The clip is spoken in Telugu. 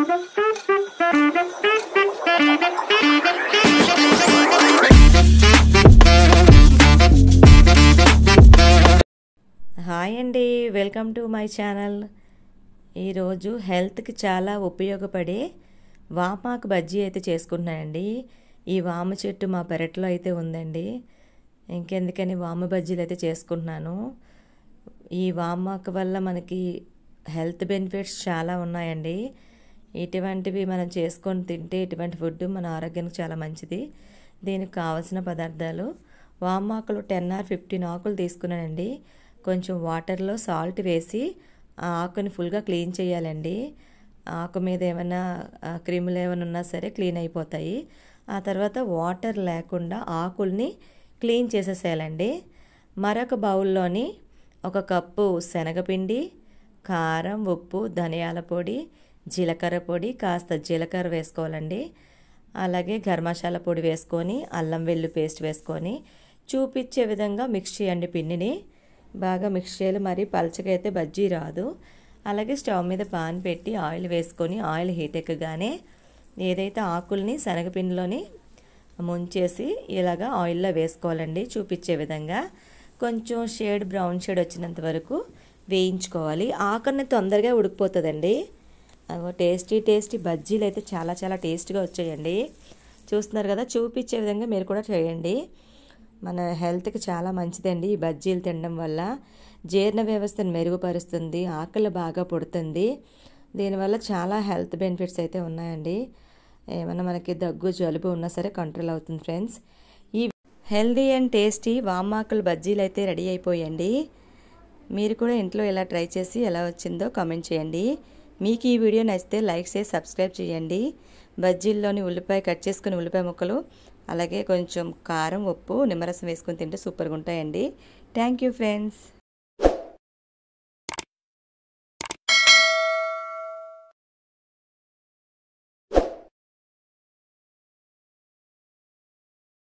హాయ్ అండి, వెల్కమ్ టు మై ఛానల్. ఈరోజు హెల్త్కి చాలా ఉపయోగపడే వామాకు బజ్జీ అయితే చేసుకుంటున్నానండి. ఈ వామ చెట్టు మా పెరట్లో అయితే ఉందండి. ఇంకెందుకని వామ బజ్జీలు అయితే చేసుకుంటున్నాను. ఈ వామాకు వల్ల మనకి హెల్త్ బెనిఫిట్స్ చాలా ఉన్నాయండి. ఇటువంటివి మనం చేసుకొని తింటే ఇటువంటి ఫుడ్ మన ఆరోగ్యానికి చాలా మంచిది. దీనికి కావాల్సిన పదార్థాలు: వామాకులు 10 or 15 ఆకులు తీసుకున్నానండి. కొంచెం వాటర్లో సాల్ట్ వేసి ఆ ఆకుని ఫుల్గా క్లీన్ చేయాలండి. ఆకు మీద ఏమైనా క్రిములు ఏమైనా ఉన్నా సరే క్లీన్ అయిపోతాయి. ఆ తర్వాత వాటర్ లేకుండా ఆకుల్ని క్లీన్ చేసేసేయాలండి. మరొక బౌల్లోని 1 కప్పు శనగపిండి, కారం, ఉప్పు, ధనియాల పొడి, జీలకర్ర పొడి, కాస్త జీలకర్ర వేసుకోవాలండి. అలాగే గరం మసాలా పొడి వేసుకొని అల్లం వెల్లుల్లి పేస్ట్ వేసుకొని చూపించే విధంగా మిక్స్ చేయండి. పిండిని బాగా మిక్స్ చేయాలి. మరి పలచగా అయితే బజ్జీ రాదు. అలాగే స్టవ్ మీద పాన్ పెట్టి ఆయిల్ వేసుకొని ఆయిల్ హీట్ ఎక్కగానే ఏదైతే ఆకుల్ని శనగపిండిలోని ముంచేసి ఇలాగా ఆయిల్లో వేసుకోవాలండి. చూపించే విధంగా కొంచెం బ్రౌన్ షేడ్ వచ్చినంత వరకు వేయించుకోవాలి. ఆకుని తొందరగా ఉడికిపోతుందండి. టేస్టీ బజ్జీలు అయితే చాలా చాలా టేస్ట్గా వచ్చాయండి. చూస్తున్నారు కదా, చూపించే విధంగా మీరు కూడా చేయండి. మన హెల్త్కి చాలా మంచిదండి. ఈ బజ్జీలు తినడం వల్ల జీర్ణ వ్యవస్థను మెరుగుపరుస్తుంది, ఆకలి బాగా పుడుతుంది. దీనివల్ల చాలా హెల్త్ బెనిఫిట్స్ అయితే ఉన్నాయండి. ఏమన్నా మనకి దగ్గు జలుబు ఉన్నా సరే కంట్రోల్ అవుతుంది ఫ్రెండ్స్. ఈ హెల్దీ అండ్ టేస్టీ వామాకుల బజ్జీలు అయితే రెడీ అయిపోయండి. మీరు కూడా ఇంట్లో ఇలా ట్రై చేసి ఎలా వచ్చిందో కామెంట్ చేయండి. మీకు ఈ వీడియో నచ్చితే లైక్ చేసి సబ్స్క్రైబ్ చేయండి. బజ్జీల్లోని ఉల్లిపాయ కట్ చేసుకుని ఉల్లిపాయ ముక్కలు, అలాగే కొంచెం కారం, ఉప్పు, నిమ్మరసం వేసుకొని తింటే సూపర్గా ఉంటాయండి. Thank you friends.